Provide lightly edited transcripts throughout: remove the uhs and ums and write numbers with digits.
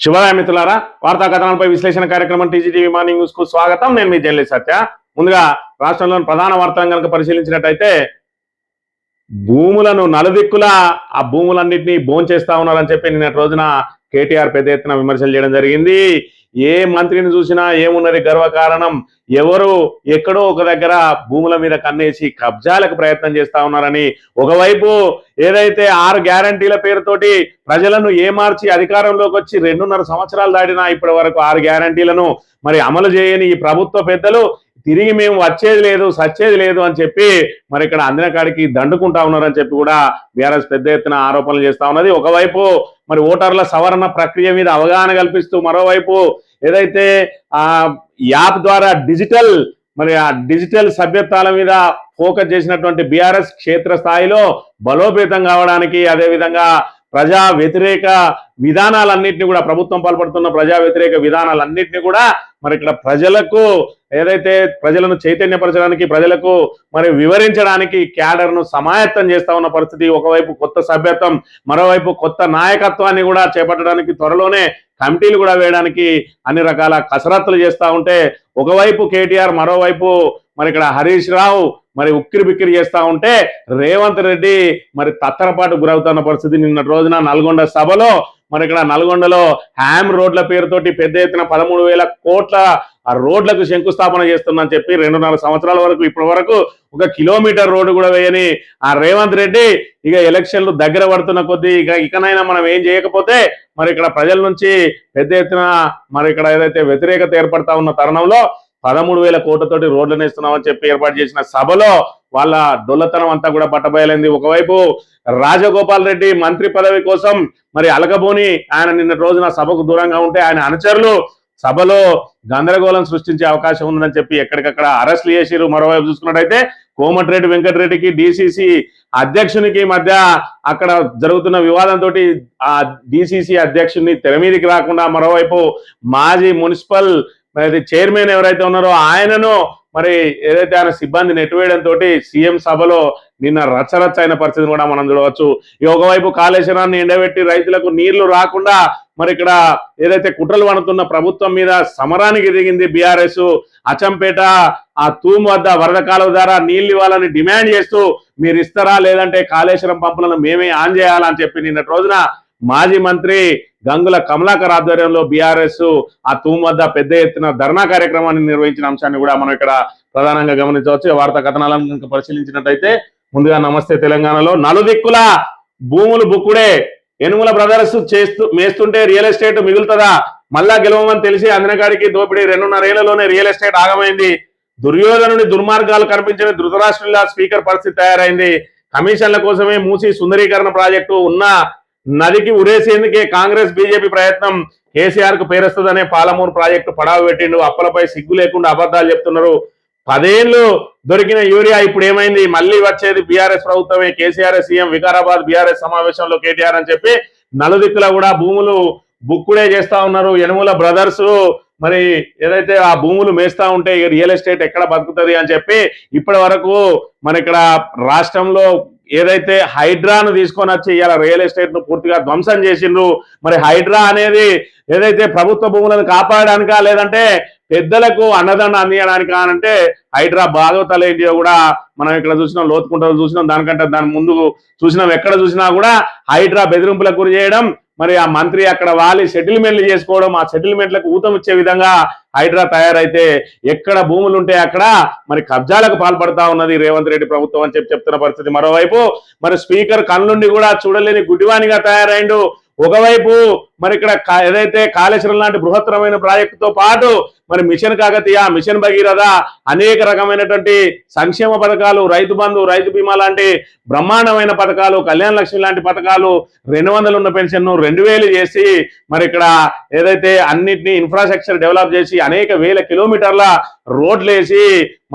శుభోదయం మిత్రులారా, వార్తా కథనాలపై విశ్లేషణ కార్యక్రమం టీజీటీవీ మార్నింగ్ న్యూస్ కు స్వాగతం. నేను మీ జర్నలిస్ట్ సత్య. ముందుగా రాష్ట్రంలోని ప్రధాన వార్తలను కనుక పరిశీలించినట్టయితే భూములను నలుదిక్కులా ఆ భూములన్నింటినీ భోంచేస్తా ఉన్నారని చెప్పి నిన్నటి రోజున కేటీఆర్ పెద్ద ఎత్తున విమర్శలు చేయడం జరిగింది. ఏ మంత్రిని చూసినా ఏమున్నది గర్వకారణం, ఎవరు ఎక్కడో ఒక దగ్గర భూముల మీద కన్నేసి కబ్జాలకు ప్రయత్నం చేస్తా ఉన్నారని, ఒకవైపు ఏదైతే 6 గ్యారంటీల పేరుతోటి ప్రజలను ఏమార్చి అధికారంలోకి వచ్చి 2.5 సంవత్సరాలు దాటినా ఇప్పటి వరకు 6 గ్యారంటీలను మరి అమలు చేయని ఈ ప్రభుత్వ పెద్దలు తిరిగి మేము వచ్చేది లేదు సచ్చేది లేదు అని చెప్పి మరి ఇక్కడ అందిన కాడికి దండుకుంటా ఉన్నారని చెప్పి కూడా బీఆర్ఎస్ పెద్ద ఎత్తున ఆరోపణలు చేస్తా ఉన్నది. ఒకవైపు మరి ఓటర్ల సవరణ ప్రక్రియ మీద అవగాహన కల్పిస్తూ, మరోవైపు ఏదైతే యాప్ ద్వారా డిజిటల్ సభ్యత్వాల మీద ఫోకస్ చేసినటువంటి బీఆర్ఎస్ క్షేత్ర స్థాయిలో బలోపేతం కావడానికి, అదేవిధంగా ప్రజా వ్యతిరేక విధానాలన్నింటినీ కూడా ప్రభుత్వం పాల్పడుతున్న ప్రజా వ్యతిరేక విధానాలన్నింటినీ కూడా మరి ఇక్కడ ప్రజలకు ఏదైతే ప్రజలను చైతన్యపరచడానికి, ప్రజలకు మరి వివరించడానికి క్యాడర్ను సమాయత్తం చేస్తా ఉన్న పరిస్థితి. ఒకవైపు కొత్త సభ్యత్వం, మరోవైపు కొత్త నాయకత్వాన్ని కూడా చేపట్టడానికి త్వరలోనే కమిటీలు కూడా వేయడానికి అన్ని రకాల కసరత్తులు చేస్తూ ఉంటే, ఒకవైపు కేటీఆర్, మరోవైపు మరి ఇక్కడ హరీష్ రావు మరి ఉక్కిరి బిక్కిరి చేస్తా ఉంటే రేవంత్ రెడ్డి మరి తత్తరపాటు గురవుతున్న పరిస్థితి. నిన్నటి రోజున నల్గొండ సభలో మరి ఇక్కడ నల్గొండలో హ్యామ్ రోడ్ల పేరుతోటి పెద్ద ఎత్తున 13,000 కోట్ల రోడ్లకు శంకుస్థాపన చేస్తుందని చెప్పి 2.5 సంవత్సరాల వరకు ఇప్పటి వరకు 1 కిలోమీటర్ రోడ్డు కూడా వేయని ఆ రేవంత్ రెడ్డి ఇక ఎలక్షన్లు దగ్గర పడుతున్న కొద్దీ ఇకనైనా మనం ఏం చేయకపోతే మరి ఇక్కడ ప్రజల నుంచి పెద్ద ఎత్తున మరి ఇక్కడ ఏదైతే వ్యతిరేకత ఏర్పడతా ఉన్న తరుణంలో 13,000 కోట్లతోటి రోడ్లను ఇస్తున్నామని చెప్పి ఏర్పాటు చేసిన సభలో వాళ్ళ డొల్లతనం అంతా కూడా బట్టబయలైంది. ఒకవైపు రాజగోపాల్ రెడ్డి మంత్రి పదవి కోసం మరి అలకబోని ఆయన నిన్నటి రోజున సభకు దూరంగా ఉంటే ఆయన అనుచరులు సభలో గందరగోళం సృష్టించే అవకాశం ఉందని చెప్పి ఎక్కడికక్కడ అరెస్టులు చేసిరు. మరోవైపు చూసుకున్నట్టయితే కోమటిరెడ్డి వెంకటరెడ్డికి డిసిసి అధ్యక్షునికి మధ్య అక్కడ జరుగుతున్న వివాదంతో ఆ డిసిసి అధ్యక్షుడిని తెర మీదకి రాకుండా, మరోవైపు మాజీ మున్సిపల్ చైర్మన్ ఎవరైతే ఉన్నారో ఆయనను మరి ఏదైతే ఆయన సిబ్బంది నెట్టివేయడంతో సీఎం సభలో నిన్న రచ్చరచ్చ అయిన పరిస్థితిని కూడా మనం చూడవచ్చు. ఒకవైపు కాళేశ్వరాన్ని ఎండబెట్టి రైతులకు నీళ్లు రాకుండా మరి ఇక్కడ ఏదైతే కుట్రలు పడుతున్న ప్రభుత్వం మీద సమరానికి దిగింది బీఆర్ఎస్. అచ్చంపేట ఆ తూము వద్ద వరద కాలువ ద్వారా నీళ్లు ఇవ్వాలని డిమాండ్ చేస్తూ మీరు ఇస్తారా లేదంటే కాళేశ్వరం పంపులను మేమే ఆన్ చేయాలని చెప్పి నిన్నటి రోజున మాజీ మంత్రి గంగుల కమలాకర్ ఆధ్వర్యంలో బీఆర్ఎస్ ఆ తూము వద్ద పెద్ద ఎత్తున ధర్నా కార్యక్రమాన్ని నిర్వహించిన అంశాన్ని కూడా మనం ఇక్కడ ప్రధానంగా గమనించవచ్చు. వార్తా కథనాలను పరిశీలించినట్టయితే ముందుగా నమస్తే తెలంగాణలో నలుదిక్కుల భూములు బుక్కుడే, యనుమల బ్రదర్స్ మేస్తుంటే రియల్ ఎస్టేట్ మిగులుతుందా, మళ్ళా గెలవమని తెలిసి అందినకాడికి దోపిడీ 2.5 ఏళ్లలోనే రియల్ ఎస్టేట్ ఆగమైంది. దుర్యోధనుని దుర్మార్గాలు కనిపించిన ధృతరాష్ట్రుల స్పీకర్ పరిస్థితి తయారైంది. కమిషన్ల కోసమే మూసి సుందరీకరణ ప్రాజెక్టు ఉన్న నదికి ఉరేసేందుకే కాంగ్రెస్ బీజేపీ ప్రయత్నం. కేసీఆర్ కు పేరుస్తుందనే పాలమూరు ప్రాజెక్టు పడావు పెట్టిండు. అప్పలపై సిగ్గు లేకుండా అబద్ధాలు చెప్తున్నారు. 10 ఏళ్లు దొరికిన యూరియా ఇప్పుడు ఏమైంది, మళ్ళీ వచ్చేది బీఆర్ఎస్ ప్రభుత్వమే. కేసీఆర్ సీఎం వికారాబాద్ బీఆర్ఎస్ సమావేశంలో కేటీఆర్ అని చెప్పి నలుదిక్కులా కూడా భూములు బుక్కుడే చేస్తా ఉన్నారు. యనుమల బ్రదర్స్ మరి ఏదైతే ఆ భూములు మేస్తా ఉంటే రియల్ ఎస్టేట్ ఎక్కడ బతుకుతుంది అని చెప్పి ఇప్పటి వరకు మన ఇక్కడ రాష్ట్రంలో ఏదైతే హైడ్రాను తీసుకొని వచ్చి ఇలా రియల్ ఎస్టేట్ ను పూర్తిగా ధ్వంసం చేసిండ్రు. మరి హైడ్రా అనేది ఏదైతే ప్రభుత్వ భూములను కాపాడడానికా లేదంటే పెద్దలకు అన్నదండ అందించడానికా అంటే హైడ్రా భాగవతాలు ఏంటియో కూడా మనం ఇక్కడ చూసినాం, లోతుకుంటలు చూసినాం, దానికంటే దాని ముందు చూసినాం. ఎక్కడ చూసినా కూడా హైడ్రా బెదిరింపులకు గురి చేయడం, మరి ఆ మంత్రి అక్కడ వాలి సెటిల్మెంట్లు చేసుకోవడం, ఆ సెటిల్మెంట్లకు ఊతం ఇచ్చే విధంగా హైడ్రా తయారైతే ఎక్కడ భూములు ఉంటే అక్కడ మరి కబ్జాలకు పాల్పడతా ఉన్నది రేవంత్ రెడ్డి ప్రభుత్వం అని చెప్తున్న పరిస్థితి. మరోవైపు మరి స్పీకర్ కళ్ళుండి కూడా చూడలేని గుడ్డివానిగా తయారైండు. ఒకవైపు మరి ఇక్కడ ఏదైతే కాళేశ్వరం లాంటి బృహత్తరమైన ప్రాజెక్టుతో పాటు మరి మిషన్ కాకతీయ, మిషన్ భగీరథ, అనేక రకమైనటువంటి సంక్షేమ పథకాలు, రైతు బంధు, రైతు బీమా లాంటి బ్రహ్మాండమైన పథకాలు, కళ్యాణ లక్ష్మి లాంటి పథకాలు, 200 ఉన్న పెన్షన్ 2,000 చేసి మరి ఇక్కడ ఏదైతే అన్నిటినీ ఇన్ఫ్రాస్ట్రక్చర్ డెవలప్ చేసి అనేక వేల కిలోమీటర్ల రోడ్లు వేసి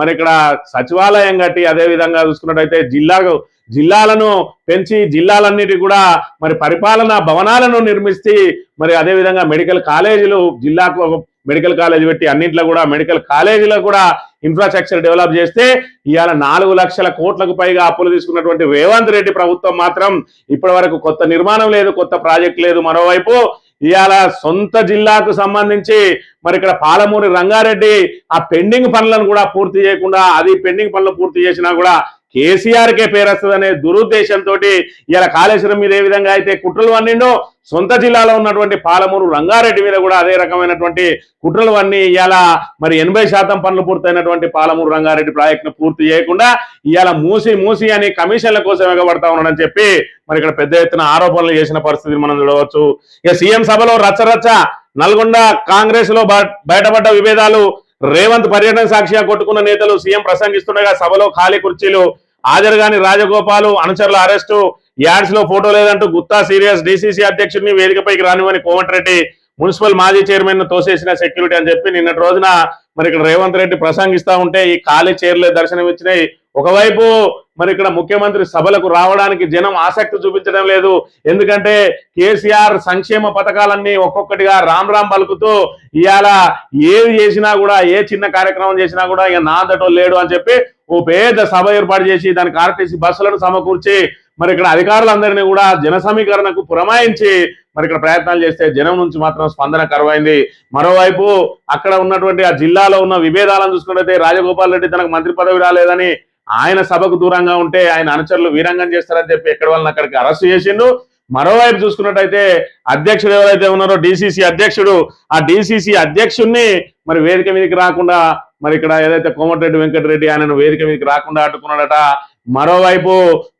మరి ఇక్కడ సచివాలయం కట్టి, అదేవిధంగా చూసుకున్నట్టయితే జిల్లాలను పెంచి జిల్లాలన్నిటి కూడా మరి పరిపాలనా భవనాలను నిర్మిస్తే మరి అదేవిధంగా మెడికల్ కాలేజీలు, జిల్లాకు మెడికల్ కాలేజీ పెట్టి అన్నింటిలో కూడా మెడికల్ కాలేజీలో కూడా ఇన్ఫ్రాస్ట్రక్చర్ డెవలప్ చేస్తే ఇవాళ 4 లక్షల కోట్లకు పైగా అప్పులు తీసుకున్నటువంటి రేవంత్ రెడ్డి ప్రభుత్వం మాత్రం ఇప్పటి వరకు కొత్త నిర్మాణం లేదు, కొత్త ప్రాజెక్ట్ లేదు. మరోవైపు ఇవాళ సొంత జిల్లాకు సంబంధించి మరి ఇక్కడ పాలమూరి రంగారెడ్డి ఆ పెండింగ్ పనులను కూడా పూర్తి చేయకుండా, అది పెండింగ్ పనులు పూర్తి చేసినా కూడా కేసీఆర్కే పేరొస్తుందనే దురుద్దేశంతో ఇలా కాళేశ్వరం మీద ఏ విధంగా అయితే కుట్రలు వన్నిండో సొంత జిల్లాలో ఉన్నటువంటి పాలమూరు రంగారెడ్డి మీద కూడా అదే రకమైనటువంటి కుట్రలు అన్ని ఇవాళ మరి 80% పనులు పూర్తయినటువంటి పాలమూరు రంగారెడ్డి ప్రాజెక్టును పూర్తి చేయకుండా ఇవాళ మూసి అని కమిషన్ల కోసం ఎగబడతా ఉన్నాడని చెప్పి మరి ఇక్కడ పెద్ద ఎత్తున ఆరోపణలు చేసిన పరిస్థితిని మనం చూడవచ్చు. ఇక సీఎం సభలో రచ్చరచ్చ, నల్గొండ కాంగ్రెస్ లో బయటపడ్డ విభేదాలు, రేవంత్ పర్యటన సాక్షిగా కొట్టుకున్న నేతలు, సీఎం ప్రసంగిస్తుండగా సభలో ఖాళీ కుర్చీలు, హాజరుగాని రాజగోపాలు, అనుచరుల అరెస్టు, యాడ్స్ లో ఫోటో లేదంటూ గుత్తా సీరియస్, డీసీసీ అధ్యక్షుడిని వేదికపైకి రానివని కోమటిరెడ్డి, మున్సిపల్ మాజీ చైర్మన్ ను తోసేసిన సెక్యూరిటీ అని చెప్పి నిన్నటి రోజున మరి ఇక్కడ రేవంత్ రెడ్డి ప్రసంగిస్తా ఉంటే ఈ ఖాళీ చైర్లే దర్శనం ఇచ్చినాయి. ఒకవైపు మరి ఇక్కడ ముఖ్యమంత్రి సభలకు రావడానికి జనం ఆసక్తి చూపించడం లేదు. ఎందుకంటే కేసీఆర్ సంక్షేమ పథకాలన్నీ ఒక్కొక్కటిగా రామ్ పలుకుతూ ఇవాళ ఏది చేసినా కూడా, ఏ చిన్న కార్యక్రమం చేసినా కూడా ఇక నాదటో లేడు అని చెప్పి ఓ పెద్ద సభ ఏర్పాటు చేసి దానికి ఆర్టీసీ బస్సులను సమకూర్చి మరి ఇక్కడ అధికారులందరినీ కూడా జన సమీకరణకు పురమాయించి మరి ఇక్కడ ప్రయత్నాలు చేస్తే జనం నుంచి మాత్రం స్పందన కరువైంది. మరోవైపు అక్కడ ఉన్నటువంటి ఆ జిల్లాలో ఉన్న విభేదాలను చూసుకున్నట్లయితే రాజగోపాల్ రెడ్డి తనకు మంత్రి పదవి రాలేదని ఆయన సభకు దూరంగా ఉంటే ఆయన అనుచరులు వీరంగం చేస్తారని చెప్పి ఎక్కడి వాళ్ళని అక్కడికి అరెస్ట్ చేసిండు. మరోవైపు చూసుకున్నట్టయితే అధ్యక్షుడు ఎవరైతే ఉన్నారో డీసీసీ అధ్యక్షుడు, ఆ డీసీసీ అధ్యక్షుడిని మరి వేదిక మీదకి రాకుండా మరి ఇక్కడ ఏదైతే కోమటిరెడ్డి వెంకటరెడ్డి ఆయనను వేదిక మీదకి రాకుండా అడ్డుకున్నాడట. మరోవైపు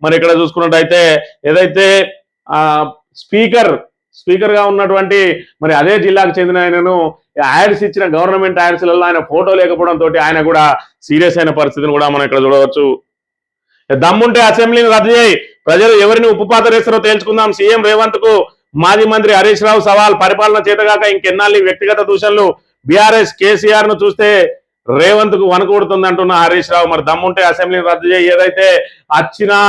మరి ఇక్కడ చూసుకున్నట్టయితే ఏదైతే స్పీకర్ గా ఉన్నటువంటి మరి అదే జిల్లాకు చెందిన ఆయనను యాడ్స్ ఇచ్చిన గవర్నమెంట్ యాడ్స్లలో ఆయన ఫోటో లేకపోవడంతో ఆయన కూడా సీరియస్ అయిన పరిస్థితిని కూడా మనం ఇక్కడ చూడవచ్చు. దమ్ముంటే అసెంబ్లీని రద్దు చేయి, ప్రజలు ఎవరిని ఉప్పుపాతరేస్తారో తేల్చుకుందాం, సీఎం రేవంత్ కు మాజీ మంత్రి హరీష్ రావు సవాల్, పరిపాలన చేతగాక ఇంకెన్నాళ్ళు వ్యక్తిగత దూషణలు, బీఆర్ఎస్ కేసీఆర్ ను చూస్తే రేవంత్ కు వణుకుడుతుంది అంటున్న హరీష్ రావు. మరి దమ్ముంటే అసెంబ్లీని రద్దు చేయి, ఏదైతే వచ్చినా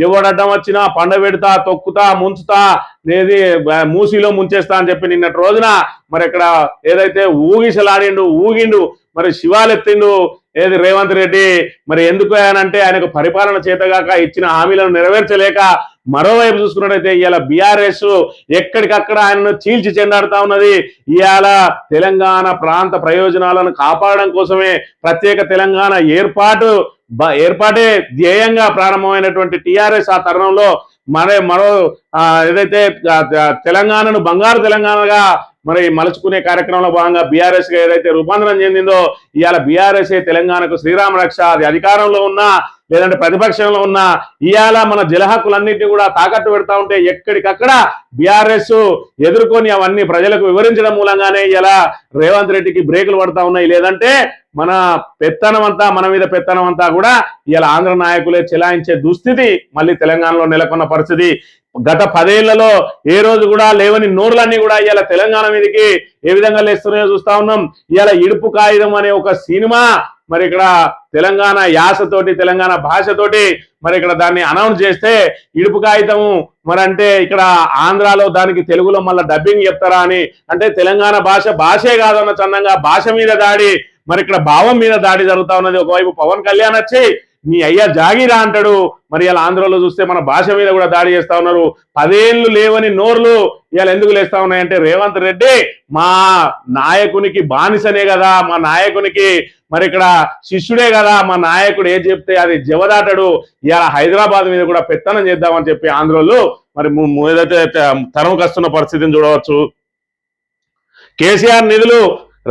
ఎవడడ్డం వచ్చినా పండబెడతా, తొక్కుతా, ముంచుతా, ఏది మూసిలో ముంచేస్తా అని చెప్పి నిన్నటి రోజున మరి ఇక్కడ ఏదైతే ఊగిండు మరి శివాలెత్తిండు ఏది రేవంత్ రెడ్డి. మరి ఎందుకు అనంటే ఆయనకు పరిపాలన చేతగాక ఇచ్చిన హామీలను నెరవేర్చలేక. మరోవైపు చూసుకున్నట్టయితే ఇవాళ బీఆర్ఎస్ ఎక్కడికక్కడ ఆయనను చీల్చి చెండాడుతా ఉన్నది. ఇవాళ తెలంగాణ ప్రాంత ప్రయోజనాలను కాపాడడం కోసమే ప్రత్యేక తెలంగాణ ఏర్పాటే ధ్యేయంగా ప్రారంభమైనటువంటి టీఆర్ఎస్ ఆ తరుణంలో మరో ఏదైతే తెలంగాణను బంగారు తెలంగాణగా మరి మలుచుకునే కార్యక్రమంలో భాగంగా బీఆర్ఎస్ గా ఏదైతే రూపాంతరం చెందిందో ఇవాళ బీఆర్ఎస్ తెలంగాణకు శ్రీరామ రక్ష. అది అధికారంలో ఉన్నా లేదంటే ప్రతిపక్షంలో ఉన్నా ఇవాళ మన జల హక్కులన్నింటినీ కూడా తాకట్టు పెడతా ఉంటే ఎక్కడికక్కడ బీఆర్ఎస్ ఎదుర్కొని అవన్నీ ప్రజలకు వివరించడం మూలంగానే ఇలా రేవంత్ రెడ్డికి బ్రేకులు పడతా ఉన్నాయి. లేదంటే మన మీద పెత్తనం అంతా కూడా ఇలా ఆంధ్ర నాయకులే చెలాయించే దుస్థితి మళ్ళీ తెలంగాణలో నెలకొన్న పరిస్థితి. గత 10 ఏళ్లలో ఏ రోజు కూడా లేవని నోర్లన్నీ కూడా ఇవాళ తెలంగాణ మీదకి ఏ విధంగా లేస్తున్నాయో చూస్తా ఉన్నాం. ఇవాళ ఇడుపు కాగితం అనే ఒక సినిమా మరి ఇక్కడ తెలంగాణ యాసతోటి, తెలంగాణ భాషతోటి మరి ఇక్కడ దాన్ని అనౌన్స్ చేస్తే ఇడుపు కాగితము మరి అంటే ఇక్కడ ఆంధ్రాలో దానికి తెలుగులో మళ్ళీ డబ్బింగ్ చెప్తారా అని, అంటే తెలంగాణ భాషే కాదన్న చందంగా భాష మీద దాడి, మరి ఇక్కడ భావం మీద దాడి జరుగుతా ఉన్నది. ఒకవైపు పవన్ కళ్యాణ్ వచ్చి నీ అయ్యా జాగిరా అంటాడు, మరి ఇలా ఆంధ్రలో చూస్తే మన భాష మీద కూడా దాడి చేస్తా ఉన్నారు. 10 ఏళ్ళు లేవని నోర్లు ఇవాళ ఎందుకు లేస్తా ఉన్నాయంటే రేవంత్ రెడ్డి మా నాయకునికి బానిసనే కదా, మా నాయకునికి మరి ఇక్కడ శిష్యుడే కదా, మా నాయకుడు ఏం చెప్తే అది జవదాటడు. ఇవాళ హైదరాబాద్ మీద కూడా పెత్తనం చేద్దామని చెప్పి ఆంధ్రలో మరి ఏదైతే తరుముకొస్తున్న పరిస్థితిని చూడవచ్చు. కేసీఆర్ నిధులు,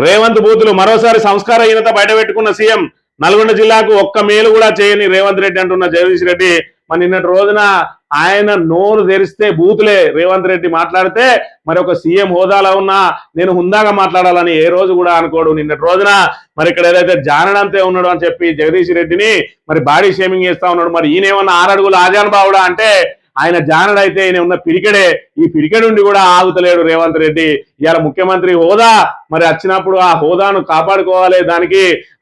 రేవంత్ బూతులు, మరోసారి సంస్కారహీనత బయటపెట్టుకున్న సీఎం. నల్గొండ జిల్లాకు ఒక్క మేలు కూడా చేయని రేవంత్ రెడ్డి అంటున్న జగదీష్ రెడ్డి. మరి నిన్నటి రోజున ఆయన నోరు తెరిస్తే బూతులే. రేవంత్ రెడ్డి మాట్లాడితే మరి ఒక సీఎం హోదాలో ఉన్నా నేను హుందాగా మాట్లాడాలని ఏ రోజు కూడా అనుకోడు. నిన్నటి రోజున మరి ఇక్కడ ఏదైతే జానడంతే ఉన్నాడు అని చెప్పి జగదీష్ రెడ్డిని మరి బాడీ షేమింగ్ చేస్తా ఉన్నాడు. మరి ఈయనేమన్నా 6 అడుగులు ఆజాన్ బావుడా అంటే ఆయన జానడైతే ఈయన ఉన్న పిరికెడే. ఈ పిరికెడుండి కూడా ఆగుతలేడు రేవంత్ రెడ్డి. ఇవాళ ముఖ్యమంత్రి హోదా మరి వచ్చినప్పుడు ఆ హోదాను కాపాడుకోవాలి, దానికి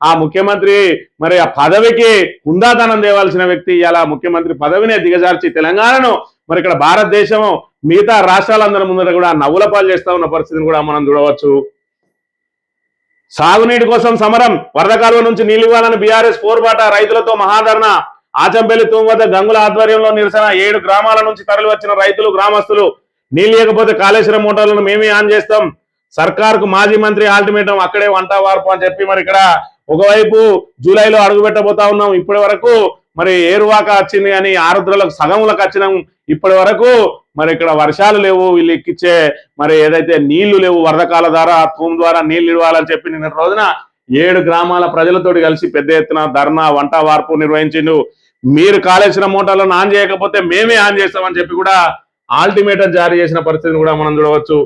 ఆ ముఖ్యమంత్రి మరి ఆ పదవికి హుందాతనం తేవాల్సిన వ్యక్తి ఇవాళ ముఖ్యమంత్రి పదవినే దిగజార్చి తెలంగాణను మరి ఇక్కడ భారతదేశం మిగతా రాష్ట్రాలందరి ముందర కూడా నవ్వుల పాలు చేస్తా ఉన్న పరిస్థితిని కూడా మనం చూడవచ్చు. సాగునీటి కోసం సమరం, వరద కాలువ నుంచి నీళ్లు ఇవ్వాలని బీఆర్ఎస్ పోరుబాట, రైతులతో మహాధరణ. ఆచంపల్లి తూము వద్ద గంగుల ఆధ్వర్యంలో నిరసన. 7 గ్రామాల నుంచి తరలి వచ్చిన రైతులు, గ్రామస్తులు నీళ్ళు లేకపోతే కాళేశ్వరం మోటార్లను మేమే ఆన్ చేస్తాం, సర్కార్కు మాజీ మంత్రి అల్టిమేటం, అక్కడే వంట వార్పు అని చెప్పి మరి ఇక్కడ ఒకవైపు జూలైలో అడుగు పెట్టబోతా ఉన్నాం. ఇప్పటి వరకు మరి ఏరువాక వచ్చింది కానీ ఆరుద్రలకు సగములకు వచ్చినాం. ఇప్పటి వరకు మరి ఇక్కడ వర్షాలు లేవు, వీళ్ళు ఎక్కిచ్చే మరి ఏదైతే నీళ్లు లేవు, వరదకాల ద్వారా తూము ద్వారా నీళ్లు ఇవ్వాలని చెప్పి నిన్న రోజున 7 గ్రామాల ప్రజలతోటి కలిసి పెద్ద ఎత్తున ధర్నా వంట వార్పు నిర్వహించిండు. మీరు కాళేశ్వరం మోటార్లను ఆన్ చేయకపోతే మేమే ఆన్ చేస్తామని చెప్పి కూడా అల్టిమేటం జారీ చేసిన పరిస్థితిని కూడా మనం చూడవచ్చు.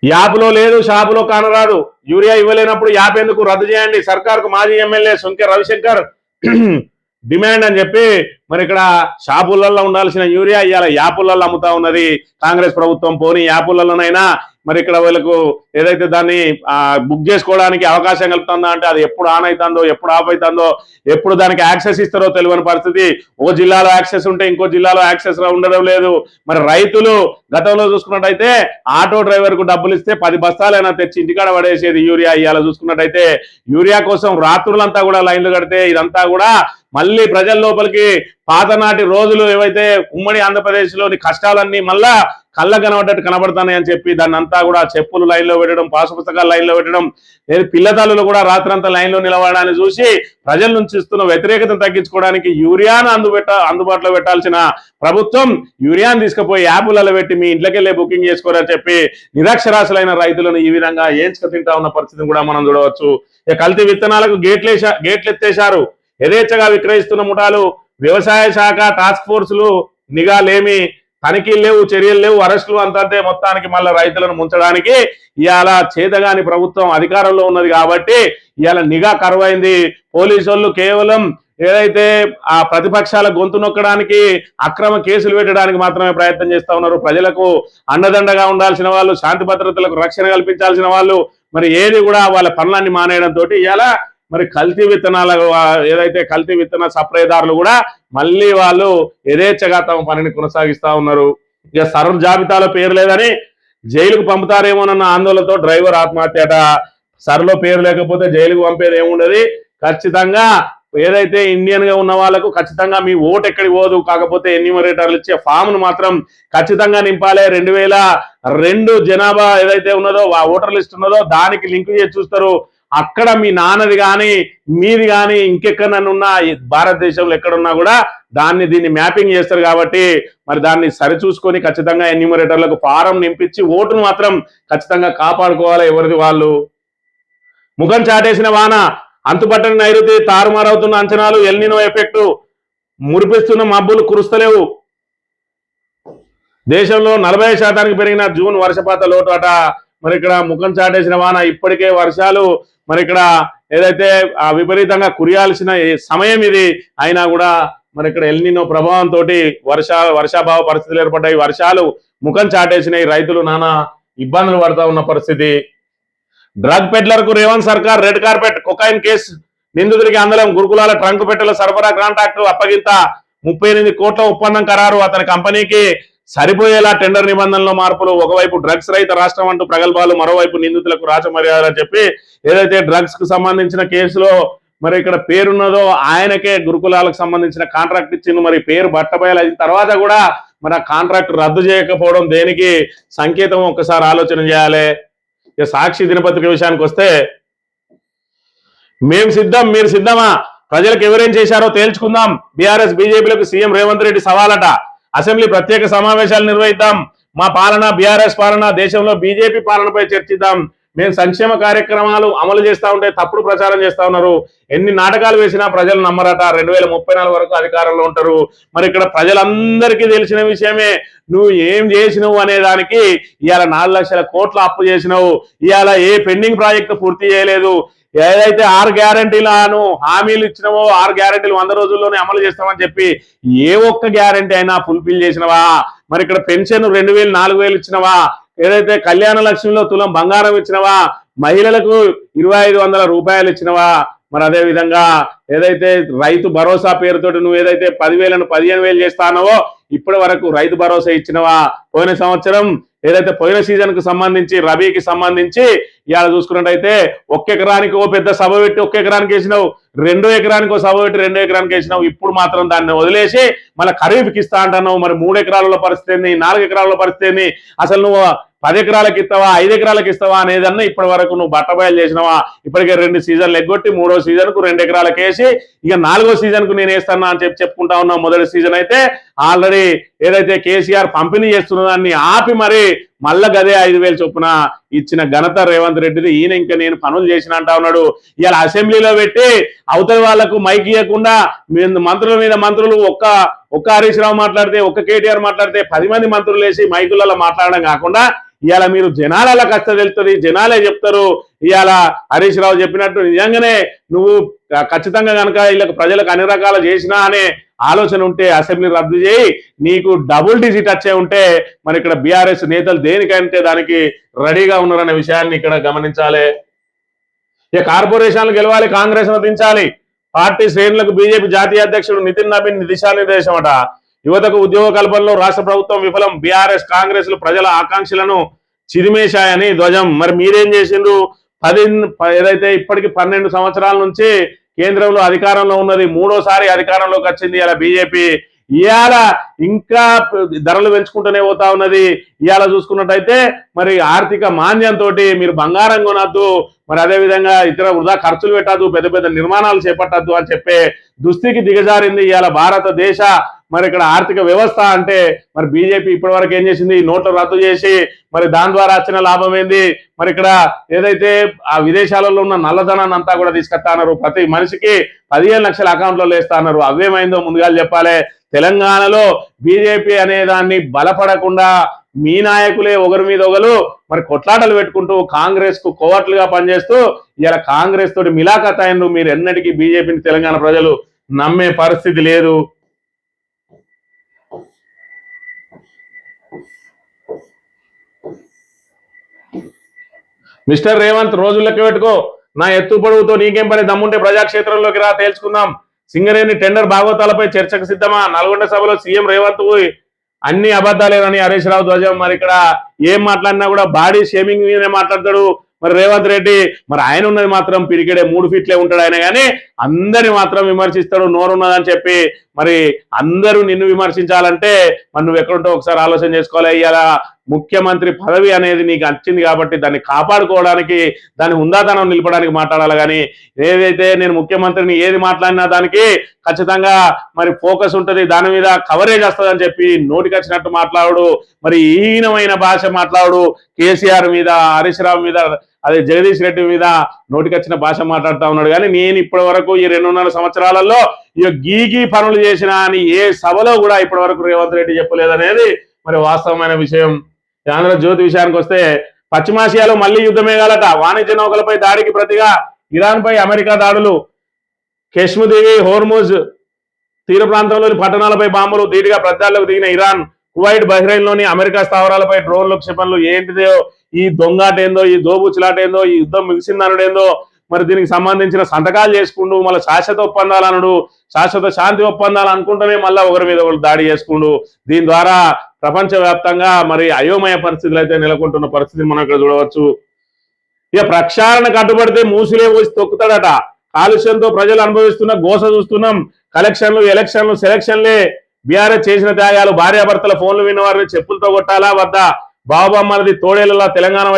యాప్లో లేదు, షాపులో కానరాదు, యూరియా ఇవ్వలేనప్పుడు యాప్ ఎందుకు, రద్దు చేయండి, సర్కార్కు మాజీ ఎమ్మెల్యే సుంకె రవిశంకర్ డిమాండ్ అని చెప్పి మరి ఇక్కడ షాపులలో ఉండాల్సిన యూరియా ఇవాళ యాపులలో అమ్ముతా ఉన్నది కాంగ్రెస్ ప్రభుత్వం. పోనీ యాపులలోనైనా మరి ఇక్కడ వీళ్ళకు ఏదైతే దాన్ని బుక్ చేసుకోవడానికి అవకాశం కలుగుతుందా అంటే అది ఎప్పుడు ఆన్ అవుతుందో, ఎప్పుడు ఆఫ్ అవుతుందో, ఎప్పుడు దానికి యాక్సెస్ ఇస్తారో తెలియని పరిస్థితి. ఓ జిల్లాలో యాక్సెస్ ఉంటే ఇంకో జిల్లాలో యాక్సెస్ ఉండడం లేదు. మరి రైతులు గతంలో చూసుకున్నట్టయితే ఆటో డ్రైవర్ కు డబ్బులు ఇస్తే 10 బస్తాలైనా తెచ్చి ఇంటికాడ పడేసేది యూరియా. ఇవాళ చూసుకున్నట్టయితే యూరియా కోసం రాత్రులంతా కూడా లైన్లు కడితే ఇదంతా కూడా మళ్ళీ ప్రజల లోపలికి పాతనాటి రోజులు ఏవైతే ఉమ్మడి ఆంధ్రప్రదేశ్ లోని కష్టాలన్నీ మళ్ళా కళ్ళ కనబడ్డట్టు కనబడతాయి అని చెప్పి దాన్ని అంతా కూడా చెప్పులు లైన్లో పెట్టడం, పాసు పుస్తకాలు లైన్లో పెట్టడం, పిల్లతల్లులు కూడా రాత్రంతా లైన్లో నిలబడాలని చూసి ప్రజల నుంచి ఇస్తున్న వ్యతిరేకతను తగ్గించుకోవడానికి యూరియాను అందుబాటులో పెట్టాల్సిన ప్రభుత్వం యూరియాను తీసుకుపోయి యాపులలో పెట్టి మీ ఇంట్లోకెళ్ళే బుకింగ్ చేసుకోరని చెప్పి నిరక్షరాశులైన రైతులను ఈ విధంగా ఏంచుకు తింటా ఉన్న పరిస్థితిని కూడా మనం చూడవచ్చు. ఇక కల్తీ విత్తనాలకు గేట్లు ఎత్తేశారు. యథేచ్ఛగా విక్రయిస్తున్న ముఠాలు, వ్యవసాయ శాఖ టాస్క్ ఫోర్సులు నిఘాలేమి, తనిఖీలు లేవు, చర్యలు లేవు, అరెస్టులు అంతంతే. మొత్తానికి మళ్ళీ రైతులను ముంచడానికి ఇవాళ చేతగాని ప్రభుత్వం అధికారంలో ఉన్నది కాబట్టి ఇవాళ నిఘా కరువైంది. పోలీసు వాళ్ళు కేవలం ఏదైతే ఆ ప్రతిపక్షాల గొంతు నొక్కడానికి, అక్రమ కేసులు పెట్టడానికి మాత్రమే ప్రయత్నం చేస్తా ఉన్నారు. ప్రజలకు అండదండగా ఉండాల్సిన వాళ్ళు, శాంతి భద్రతలకు రక్షణ కల్పించాల్సిన వాళ్ళు మరి ఏది కూడా వాళ్ళ పనులన్నీ మానేయడంతో ఇవాళ మరి కల్తీ విత్తనాల ఏదైతే కల్తీ విత్తన సప్లైదారులు కూడా మళ్ళీ వాళ్ళు యథేచ్ఛగా తమ పనిని కొనసాగిస్తా ఉన్నారు. ఇక సర్వ జాబితాలో పేరు లేదని జైలుకు పంపుతారేమోనన్న ఆందోళనతో డ్రైవర్ ఆత్మహత్యట. సర్లో పేరు లేకపోతే జైలుకు పంపేది ఏముండదు. ఖచ్చితంగా ఏదైతే ఇండియన్ గా ఉన్న వాళ్ళకు ఖచ్చితంగా మీ ఓటు ఎక్కడికి పోదు, కాకపోతే ఎన్యూమరేటర్లు ఇచ్చే ఫామ్ ను మాత్రం ఖచ్చితంగా నింపాలి. 2002 జనాభా ఏదైతే ఉన్నదో ఆ ఓటర్ లిస్ట్ ఉన్నదో దానికి లింక్ చేసి చూస్తారు. అక్కడ మీ నాన్నది కానీ మీది కానీ ఇంకెక్కడన్నా భారతదేశంలో ఎక్కడున్నా కూడా దీన్ని మ్యాపింగ్ చేస్తారు కాబట్టి మరి దాన్ని సరిచూసుకొని ఖచ్చితంగా ఎన్యూమరేటర్లకు ఫారం నింపించి ఓటును మాత్రం ఖచ్చితంగా కాపాడుకోవాలి ఎవరిది వాళ్ళు. ముఖం చాటేసిన వాన, అంతుపట్టని నైరుతి, తారుమారవుతున్న అంచనాలు, ఎల్నినో ఎఫెక్ట్, మురిపిస్తున్న మబ్బులు కురుస్తలేవు. దేశంలో 40% పెరిగిన జూన్ వర్షపాత లోటు అట. మరి ఇక్కడ ముఖం చాటేసిన వాన, ఇప్పటికే వర్షాలు మరి ఇక్కడ ఏదైతే విపరీతంగా కురియాల్సిన సమయం ఇది అయినా కూడా మరి ఇక్కడ ఎల్నినో ప్రభావంతో వర్షాభావ పరిస్థితులు ఏర్పడ్డాయి. వర్షాలు ముఖం చాటేసినాయి. రైతులు నానా ఇబ్బందులు పడతా ఉన్న పరిస్థితి. డ్రగ్ పెడ్లర్ కు రేవంత్ సర్కార్ రెడ్ కార్పెట్, కొకైన్ కేసు నిందితుడికి అందలం, గురుకులాల ట్రంక్ పెట్టెల సరఫరా కాంట్రాక్టు అప్పగింత, 38 కోట్ల ఒప్పందం ఖరారు, అతని కంపెనీకి సరిపోయేలా టెండర్ నిబంధనలో మార్పులు. ఒకవైపు డ్రగ్స్ రహిత రాష్ట్రం అంటూ ప్రగల్భాలు, మరోవైపు నిందితులకు రాచమర్యాద అని చెప్పి ఏదైతే డ్రగ్స్ కు సంబంధించిన కేసులో మరి ఇక్కడ పేరున్నదో ఆయనకే గురుకులాలకు సంబంధించిన కాంట్రాక్ట్ ఇచ్చింది. మరి పేరు బట్టబయలు అయిన తర్వాత కూడా మరి ఆ కాంట్రాక్ట్ రద్దు చేయకపోవడం దేనికి సంకేతం ఒక్కసారి ఆలోచన చేయాలి. ఇక సాక్షి దినపత్రిక విషయానికి వస్తే, మేం సిద్ధం మీరు సిద్ధమా, ప్రజలకు ఎవరేం చేశారో తేల్చుకుందాం, బీఆర్ఎస్ బీజేపీలకు సీఎం రేవంత్ రెడ్డి సవాలట. అసెంబ్లీ ప్రత్యేక సమావేశాలు నిర్వహిద్దాం, మా పాలన బీఆర్ఎస్ పాలన, దేశంలో బీజేపీ పాలనపై చర్చిద్దాం. మేము సంక్షేమ కార్యక్రమాలు అమలు చేస్తా ఉంటే తప్పుడు ప్రచారం చేస్తా ఉన్నారు. ఎన్ని నాటకాలు వేసినా ప్రజలు నమ్మరట. 2034 వరకు అధికారంలో ఉంటారు. మరి ఇక్కడ ప్రజలందరికీ తెలిసిన విషయమే. నువ్వు ఏం చేసినవు అనే దానికి ఇవాళ 4 లక్షల కోట్ల అప్పు చేసినావు. ఇవాళ ఏ పెండింగ్ ప్రాజెక్టు పూర్తి చేయలేదు. ఏదైతే 6 గ్యారంటీలను హామీలు ఇచ్చినవో 6 గ్యారంటీలు 100 రోజుల్లోనే అమలు చేస్తామని చెప్పి ఏ ఒక్క గ్యారంటీ అయినా ఫుల్ఫిల్ చేసినవా? మరి ఇక్కడ పెన్షన్ 2000 4000 ఇచ్చినవా? ఏదైతే కళ్యాణ లక్ష్మిలో తులం బంగారం ఇచ్చినవా? మహిళలకు 2500 రూపాయలు ఇచ్చినవా? మరి అదే విధంగా ఏదైతే రైతు భరోసా పేరుతోటి నువ్వు ఏదైతే 10,000ను 15,000 చేస్తానవో ఇప్పటి వరకు రైతు భరోసా ఇచ్చినవా? పోయిన సంవత్సరం ఏదైతే పోయిన సీజన్ కు సంబంధించి రబీకి సంబంధించి ఇవాళ చూసుకున్నట్టయితే 1 ఎకరానికి ఓ పెద్ద సభ పెట్టి 1 ఎకరానికి వేసినావు, 2 ఎకరానికి ఓ సభ పెట్టి 2 ఎకరానికి వేసినావు. ఇప్పుడు మాత్రం దాన్ని వదిలేసి మళ్ళీ ఖరీఫ్కి ఇస్తా అంటున్నావు. మరి 3 ఎకరాల పరిస్థితి ఏంది, 4 ఎకరాల పరిస్థితి ఏంది, అసలు నువ్వు 10 ఎకరాలకు ఇస్తావా 5 ఎకరాలకు ఇస్తావా అనేదన్నా ఇప్పటి వరకు నువ్వు బట్టబయలు చేసినావా? ఇప్పటికే 2 సీజన్లు ఎగ్గొట్టి 3వ సీజన్ కు 2 ఎకరాలకు వేసి ఇక 4వ సీజన్ కు నేను వేస్తానా అని చెప్పుకుంటా ఉన్నా. మొదటి సీజన్ అయితే ఆల్రెడీ ఏదైతే కేసీఆర్ పంపిణీ చేస్తున్న దాన్ని ఆపి మరి మళ్ళా గదే 5,000 చొప్పున ఇచ్చిన ఘనత రేవంత్ రెడ్డిది. ఈయన ఇంకా నేను పనులు చేసిన అంటా ఉన్నాడు. ఇవాళ అసెంబ్లీలో పెట్టి అవతలి వాళ్లకు మైక్ ఇవ్వకుండా మంత్రుల మీద మంత్రులు ఒక్క హరీష్ రావు మాట్లాడితే, ఒక్క కేటీఆర్ మాట్లాడితే 10 మంది మంత్రులు వేసి మైకులలో మాట్లాడడం కాకుండా ఇవాళ మీరు జనాల కష్టం తెలుస్తుంది, జనాలే చెప్తారు. ఇవాళ హరీష్ రావు చెప్పినట్టు నిజంగానే నువ్వు ఖచ్చితంగా కనుక వీళ్ళకి ప్రజలకు అన్ని రకాలు చేసినా అనే ఆలోచన ఉంటే అసెంబ్లీ రద్దు చేయి, నీకు డబుల్ డిజిట్ వచ్చే ఉంటే మరి ఇక్కడ బీఆర్ఎస్ నేతలు దేనికంటే దానికి రెడీగా ఉన్నారనే విషయాన్ని ఇక్కడ గమనించాలి. ఇక కార్పొరేషన్లు గెలవాలి, కాంగ్రెస్ దించాలి. పార్టీ శ్రేణులకు బీజేపీ జాతీయ అధ్యక్షుడు నితిన్ నబీన్ దిశానిర్దేశం అట. యువతకు ఉద్యోగ కల్పనలో రాష్ట్ర ప్రభుత్వం విఫలం, బీఆర్ఎస్ కాంగ్రెస్ లు ప్రజల ఆకాంక్షలను చిరిమేశాయని ధ్వజం. మరి మీరేం చేసిండ్రు? ఏదైతే ఇప్పటికి 12 సంవత్సరాల నుంచి కేంద్రంలో అధికారంలో ఉన్నది, 3వసారి అధికారంలోకి వచ్చింది ఇలా బీజేపీ. ఇవాళ ఇంకా ధరలు పెంచుకుంటూనే పోతా ఉన్నది. ఇవాళ చూసుకున్నట్టయితే మరి ఆర్థిక మాంద్యంతో మీరు బంగారం కొనద్దు, మరి అదేవిధంగా ఇతర వృధా ఖర్చులు పెట్టద్దు, పెద్ద పెద్ద నిర్మాణాలు చేపట్టద్దు అని చెప్పే దుస్థితికి దిగజారింది ఇవాళ భారతదేశ మరి ఇక్కడ ఆర్థిక వ్యవస్థ. అంటే మరి బీజేపీ ఇప్పటి వరకు ఏం చేసింది? నోట్లు రద్దు చేసి మరి దాని ద్వారా వచ్చిన లాభం ఏంది? మరి ఇక్కడ ఏదైతే ఆ విదేశాలలో ఉన్న నల్లధనాన్ని అంతా కూడా తీసుకొస్తా అన్నారు. ప్రతి మనిషికి 15 లక్షల అకౌంట్లలో వేస్తా అన్నారు. అవేమైందో ముందుగా చెప్పాలి. తెలంగాణలో బీజేపీ అనే దాన్ని బలపడకుండా మీ నాయకులే ఒకరి మీద ఒకరు మరి కొట్లాటలు పెట్టుకుంటూ కాంగ్రెస్ కు కోవట్లుగా పనిచేస్తూ ఇలా కాంగ్రెస్ తోటి మిలాఖత్ అయినరు. మీరు ఎన్నటికీ బీజేపీని తెలంగాణ ప్రజలు నమ్మే పరిస్థితి లేదు. మిస్టర్ రేవంత్ రోజు లెక్క పెట్టుకో, నా ఎత్తు పొడవుతో నీకేం పని, దమ్ముంటే ప్రజాక్షేత్రంలోకి రా, తేల్చుకుందాం. సింగరేణి టెండర్ భాగవతాలపై చర్చకు సిద్ధమా? నల్గొండ సభలో సీఎం రేవంత్ అన్ని అబద్ధాలేనని హరీష్ రావు ధ్వజం. మరి ఇక్కడ ఏం మాట్లాడినా కూడా బాడీ షేమింగ్ మీదనే మాట్లాడతాడు మరి రేవంత్ రెడ్డి. మరి ఆయన ఉన్నది మాత్రం పిరికెడే 3 ఫీట్లే ఉంటాడు ఆయన, కానీ అందరిని మాత్రం విమర్శిస్తాడు. నోరున్నదని చెప్పి మరి అందరూ నిన్ను విమర్శించాలంటే మరి నువ్వు ఎక్కడుంటో ఒకసారి ఆలోచన చేసుకోవాలి. ఇలా ముఖ్యమంత్రి పదవి అనేది నీకు వచ్చింది కాబట్టి దాన్ని కాపాడుకోవడానికి, దాని హుందాతనం నిలపడానికి మాట్లాడాలి. కానీ ఏదైతే నేను ముఖ్యమంత్రిని ఏది మాట్లాడినా దానికి ఖచ్చితంగా మరి ఫోకస్ ఉంటుంది, దాని మీద కవరేజ్ వస్తుందని చెప్పి నోటికి వచ్చినట్టు మాట్లాడు. మరి హీనమైన భాష మాట్లాడు. కేసీఆర్ మీద, హరీష్ రావు మీద, అదే జగదీష్ రెడ్డి మీద నోటికి వచ్చిన భాష మాట్లాడుతూ ఉన్నాడు. కానీ నేను ఇప్పటి వరకు ఈ 2.5 సంవత్సరాలలో ఇక గీకి పనులు చేసిన అని ఏ సభలో కూడా ఇప్పటి వరకు రేవంత్ రెడ్డి చెప్పలేదనేది మరి వాస్తవమైన విషయం. ఆంధ్రజ్యోతి విషయానికి వస్తే పశ్చిమాసియాలో మళ్లీ యుద్ధమేగాలట. వాణిజ్య నౌకలపై దాడికి ప్రతిగా ఇరాన్ పై అమెరికా దాడులు. కెష్ముదేవి, హోర్ముజ్ తీర ప్రాంతంలోని పట్టణాలపై బాంబులు. ధీటుగా ప్రచారాలకు దిగిన ఇరాన్. కువైట్, బహ్రెయిన్ లోని అమెరికా స్థావరాలపై డ్రోన్లు, క్షిపణులు. ఏంటిదో ఈ దొంగాటేందో, ఈ దోబుచ్చులాటేందో, ఈ యుద్ధం ముగిసిందనుడేందో, మరి దీనికి సంబంధించిన సంతకాలు చేసుకుంటూ మళ్ళీ శాశ్వత ఒప్పందాలు అనుడు, శాశ్వత శాంతి ఒప్పందాలు అనుకుంటూనే మళ్ళీ ఒకరి మీద ఒకరు దాడి చేసుకుంటూ దీని ద్వారా ప్రపంచవ్యాప్తంగా మరి అయోమయ పరిస్థితులు అయితే నెలకొంటున్న పరిస్థితిని మనం ఇక్కడ చూడవచ్చు. ఇక ప్రక్షాళన కట్టుబడితే మూసిలే పోసి తొక్కుతాడట. కాలుష్యంతో ప్రజలు అనుభవిస్తున్న గోస చూస్తున్నాం. కలెక్షన్లు, ఎలక్షన్లు, సెలక్షన్లే. బీఆర్ఎస్ చేసిన త్యాగాలు. భార్యాభర్తల ఫోన్లు విన్న వారిని చెప్పులతో కొట్టాలా వద్దా? బాబామ్మలది తోడేళ్లలో తెలంగాణ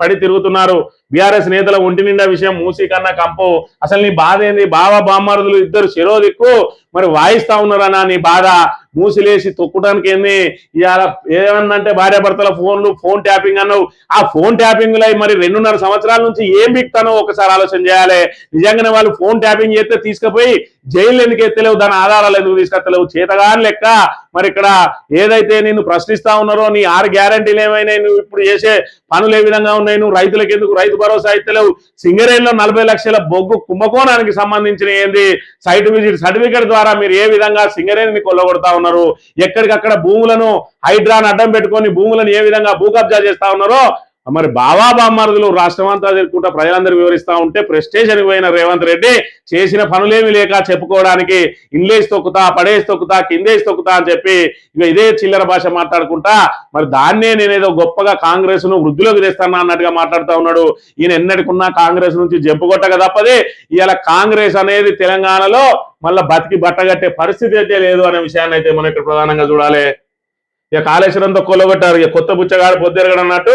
పడి తిరుగుతున్నారు. బీఆర్ఎస్ నేతల ఒంటి నిండా విషయం మూసీ కన్నా కంపు. అసలు నీ బాధ ఏంది? బాబా బామ్మరుదులు ఇద్దరు చెరో దిక్కు మరి వాయిస్తా ఉన్నారన్నా నీ బాధ. మూసిలేసి తొక్కడానికి ఏంది? ఇవాళ ఏమన్నంటే భార్యాభర్తల ఫోన్ ట్యాపింగ్ అన్నావు. ఆ ఫోన్ ట్యాపింగ్ లై మరి 2.5 సంవత్సరాల నుంచి ఏం బిక్తానో ఒకసారి ఆలోచన చేయాలి. నిజంగానే వాళ్ళు ఫోన్ ట్యాపింగ్ చేస్తే తీసుకుపోయి జైలు ఎందుకు ఎత్తలేవు, దాని ఆధారాలు ఎందుకు తీసుకొస్తలేవు? చేతగాని లెక్క మరి ఇక్కడ ఏదైతే నిన్ను ప్రశ్నిస్తా ఉన్నారో నీ 6 గ్యారంటీలు ఏమైనాయి, నువ్వు ఇప్పుడు చేసే పనులు ఏ విధంగా ఉన్నాయి, నువ్వు రైతులకు ఎందుకు రైతు భరోసా ఇస్తలేవు? సింగరేణిలో 40 లక్షల బొగ్గు కుంభకోణానికి సంబంధించిన ఏంది సైట్ విజిట్ సర్టిఫికేట్ ద్వారా మీరు ఏ విధంగా సింగరేణిని కొల్లగొడతా ఉన్నారు, ఎక్కడికక్కడ భూములను హైడ్రాన్ అడ్డం పెట్టుకొని భూములను ఏ విధంగా భూ కబ్జా చేస్తా ఉన్నారో మరి బావా బామ్మరుదులు రాష్ట్రం అంతా తిరుగుకుంటా ప్రజలందరూ వివరిస్తా ఉంటే ప్రెస్టేషన్ పోయిన రేవంత్ రెడ్డి చేసిన పనులేమి లేక చెప్పుకోవడానికి ఇంగ్లీష్ తొక్కుతా, పడేసి తొక్కుతా, కిందేసి తొక్కుతా అని చెప్పి ఇక ఇదే చిల్లర భాష మాట్లాడుకుంటా మరి దాన్నే నేనేదో గొప్పగా కాంగ్రెస్ ను వృద్ధిలోకి తెస్తానా అన్నట్టుగా మాట్లాడుతూ ఉన్నాడు. ఈయన ఎన్నటికున్నా కాంగ్రెస్ నుంచి జంపు కొట్టక తప్పది. ఇవాళ కాంగ్రెస్ అనేది తెలంగాణలో మళ్ళీ బతికి బట్టగట్టే పరిస్థితి అయితే లేదు అనే విషయాన్ని అయితే మనం ఇక్కడ ప్రధానంగా చూడాలి. ఇక కాళేశ్వరంతో కొల్లగొట్టారు. ఇక కొత్త బుచ్చగాడు పొద్దురగడు అన్నట్టు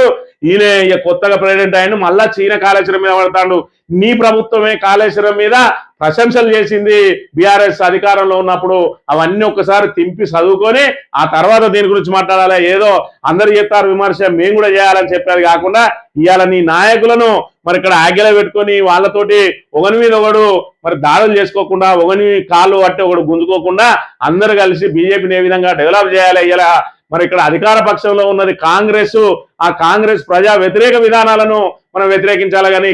ఈయన ఇక కొత్తగా ప్రెసిడెంట్ ఆయన మళ్ళా చీన కాళేశ్వరం మీద పడతాడు. నీ ప్రభుత్వమే కాళేశ్వరం మీద ప్రశంసలు చేసింది బీఆర్ఎస్ అధికారంలో ఉన్నప్పుడు. అవన్నీ ఒక్కసారి తింపి చదువుకొని ఆ తర్వాత దీని గురించి మాట్లాడాలి. ఏదో అందరు చెప్తారు విమర్శ, మేము కూడా చేయాలని చెప్పారు కాకుండా ఇవాళ నీ నాయకులను మరి ఇక్కడ ఆజ్ఞలో పెట్టుకొని వాళ్ళతోటి ఒకని మీద ఒకడు మరి దాడులు చేసుకోకుండా, ఒకని కాళ్ళు పట్టి ఒకడు గుంజుకోకుండా అందరు కలిసి బీజేపీని ఏ విధంగా డెవలప్ చేయాలి. ఇలా మరి ఇక్కడ అధికార పక్షంలో ఉన్నది కాంగ్రెస్. ఆ కాంగ్రెస్ ప్రజా వ్యతిరేక విధానాలను మనం వ్యతిరేకించాలి కానీ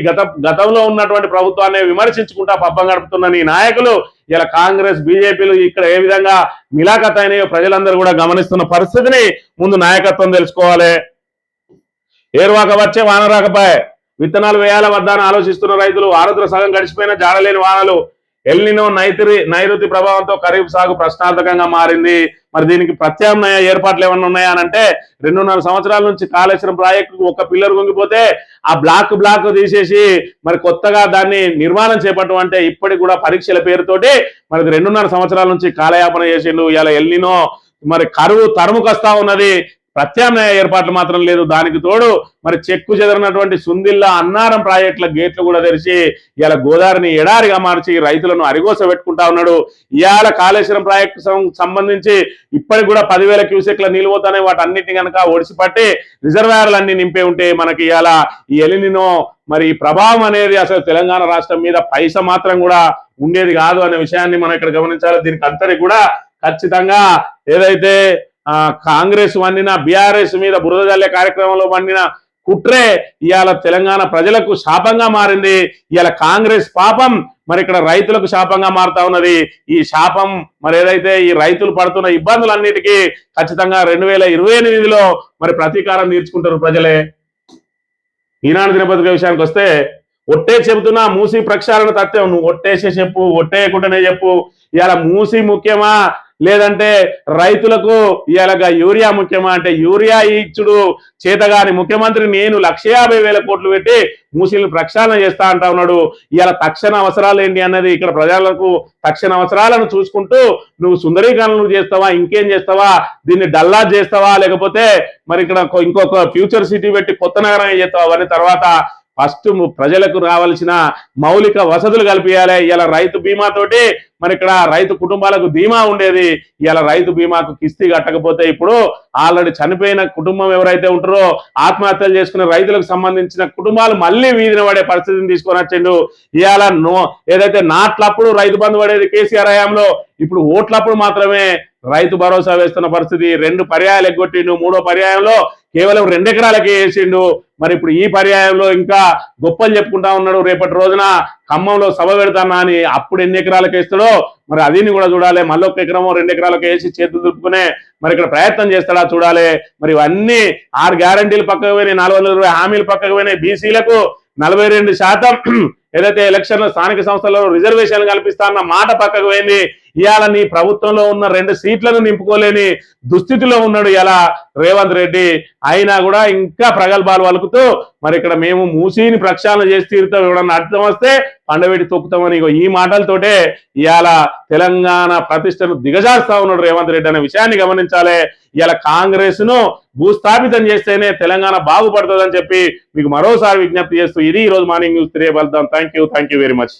గతంలో ఉన్నటువంటి ప్రభుత్వాన్ని విమర్శించుకుంటా పబ్బం గడుపుతున్న నీ నాయకులు ఇలా కాంగ్రెస్ బీజేపీలు ఇక్కడ ఏ విధంగా మిలాఖత్ అయినాయో ప్రజలందరూ కూడా గమనిస్తున్న పరిస్థితిని ముందు నాయకత్వం తెలుసుకోవాలి. ఏరువాక వచ్చే వాన రాకపాయే, విత్తనాలు వేయాల వద్దా అని ఆలోచిస్తున్న రైతులు. ఆరుద్ర సగం గడిచిపోయిన జాడలేని వానలు. ఎల్నినో నైరుతి ప్రభావంతో ఖరీఫ్ సాగు ప్రశ్నార్థకంగా మారింది. మరి దీనికి ప్రత్యామ్నాయ ఏర్పాట్లు ఏమన్నా ఉన్నాయా అని అంటే 2.5 సంవత్సరాల నుంచి కాళేశ్వరం ప్రాజెక్టుకు ఒక పిల్లర్ కుంగిపోతే ఆ బ్లాక్ తీసేసి మరి కొత్తగా దాన్ని నిర్మాణం చేపట్టడం అంటే ఇప్పటికి కూడా పరీక్షల పేరుతోటి మరి 2.5 సంవత్సరాల నుంచి కాలయాపన చేసిండు. ఇలా ఎల్నినో మరి కరువు తరుముకొస్తా ఉన్నది. ప్రత్యామ్నాయ ఏర్పాట్లు మాత్రం లేదు. దానికి తోడు మరి చెక్కు చెదరినటువంటి సుందిల్లా అన్నారం ప్రాజెక్టుల గేట్లు కూడా తెరిచి ఇవాళ గోదావరిని ఎడారిగా మార్చి రైతులను అరిగోస పెట్టుకుంటా ఉన్నాడు. ఇవాళ కాళేశ్వరం ప్రాజెక్టు సంబంధించి ఇప్పటికి కూడా 10,000 క్యూసెక్ల నీళ్ళు పోతానే వాటన్నిటిని కనుక ఒడిసిపట్టి రిజర్వాయర్లన్నీ నింపే ఉంటే మనకి ఇవాళ ఈ ఎలినినో మరి ప్రభావం అనేది అసలు తెలంగాణ రాష్ట్రం మీద పైస మాత్రం కూడా ఉండేది కాదు అనే విషయాన్ని మనం ఇక్కడ గమనించాలి. దీనికి అంతటి కూడా ఖచ్చితంగా ఏదైతే కాంగ్రెస్ వండిన బీఆర్ఎస్ మీద బురద జల్లే కార్యక్రమంలో వండిన కుట్రే ఇవాళ తెలంగాణ ప్రజలకు శాపంగా మారింది. ఇవాళ కాంగ్రెస్ పాపం మరి ఇక్కడ రైతులకు శాపంగా మారుతా ఉన్నది. ఈ శాపం మరి ఏదైతే ఈ రైతులు పడుతున్న ఇబ్బందులన్నిటికీ ఖచ్చితంగా 2028లో మరి ప్రతీకారం తీర్చుకుంటారు ప్రజలే. ఈనాడు దినపత్రిక విషయానికి వస్తే ఒట్టే చెబుతున్నా మూసి ప్రక్షాళన తథ్యం. నువ్వు ఒట్టేసే చెప్పు, ఒట్టేయకుండానే చెప్పు. ఇవాళ మూసి ముఖ్యమా లేదంటే రైతులకు ఇవాళ యూరియా ముఖ్యమా అంటే యూరియా ఇచ్చుడు చేతగాని ముఖ్యమంత్రి నేను 150,000 కోట్లు పెట్టి మూసీలను ప్రక్షాళన చేస్తా అంటా ఉన్నాడు. ఇవాళ తక్షణ అవసరాలు ఏంటి అన్నది ఇక్కడ ప్రజలకు తక్షణ అవసరాలను చూసుకుంటూ నువ్వు సుందరీకరణలు చేస్తావా, ఇంకేం చేస్తావా, దీన్ని డల్లా చేస్తావా, లేకపోతే మరి ఇక్కడ ఇంకొక ఫ్యూచర్ సిటీ పెట్టి కొత్త నగరంగా చేస్తావా, అవన్నీ తర్వాత ఫస్ట్ ప్రజలకు రావాల్సిన మౌలిక వసతులు కల్పించాలి. ఇలా రైతు బీమాతోటి మరి ఇక్కడ రైతు కుటుంబాలకు ధీమా ఉండేది. ఇలా రైతు బీమాకు కిస్తీ కట్టకపోతే ఇప్పుడు ఆల్రెడీ చనిపోయిన కుటుంబం ఎవరైతే ఉంటారో ఆత్మహత్యలు చేసుకునే రైతులకు సంబంధించిన కుటుంబాలు మళ్ళీ వీధిన పడే పరిస్థితిని తీసుకొని వచ్చిండు. ఇవాళ ఏదైతే నాట్లప్పుడు రైతు బంధు పడేది కేసీఆర్ హయాంలో, ఇప్పుడు ఓట్లప్పుడు మాత్రమే రైతు భరోసా వేస్తున్న పరిస్థితి. 2 పర్యాయాలు ఎగ్గొట్టిండు. 3వ పర్యాయంలో కేవలం 2 ఎకరాలకే వేసిండు. మరి ఇప్పుడు ఈ పర్యాయంలో ఇంకా గొప్పలు చెప్పుకుంటా ఉన్నాడు. రేపటి రోజున ఖమ్మంలో సభ పెడతానా అని అప్పుడు ఎన్ని ఎకరాలకు వేస్తాడో మరి అదిని కూడా చూడాలి. మళ్ళీ 1 ఎకరమో 2 ఎకరాలకు వేసి చేతులు దుప్పుకునే మరి ఇక్కడ ప్రయత్నం చేస్తాడా చూడాలి. మరి ఇవన్నీ 6 గ్యారంటీలు పక్కకు పోయినాయి, 420 హామీలు పక్కకు పోయినాయి. బీసీలకు 42% ఏదైతే ఎలక్షన్లో స్థానిక సంస్థలలో రిజర్వేషన్లు కల్పిస్తా అన్న మాట పక్కకు పోయింది. ఇవాళ నీ ప్రభుత్వంలో ఉన్న 2 సీట్లను నింపుకోలేని దుస్థితిలో ఉన్నాడు ఇలా రేవంత్ రెడ్డి. అయినా కూడా ఇంకా ప్రగల్భాలు పలుకుతూ మరి ఇక్కడ మేము మూసీని ప్రక్షాళన చేసి తీరుతాం, ఎవడన్నా అర్థం వస్తే పండబెట్టి తొక్కుతామని ఈ మాటలతోటే ఇవాళ తెలంగాణ ప్రతిష్టను దిగజారుస్తా ఉన్నాడు రేవంత్ రెడ్డి అనే విషయాన్ని గమనించాలి. ఇవాళ కాంగ్రెస్ ను భూస్థాపితం చేస్తేనే తెలంగాణ బాగుపడుతుందని చెప్పి మీకు మరోసారి విజ్ఞప్తి చేస్తూ ఇది ఈ రోజు మార్నింగ్ న్యూస్ తెలియబడతాం. Thank you very much.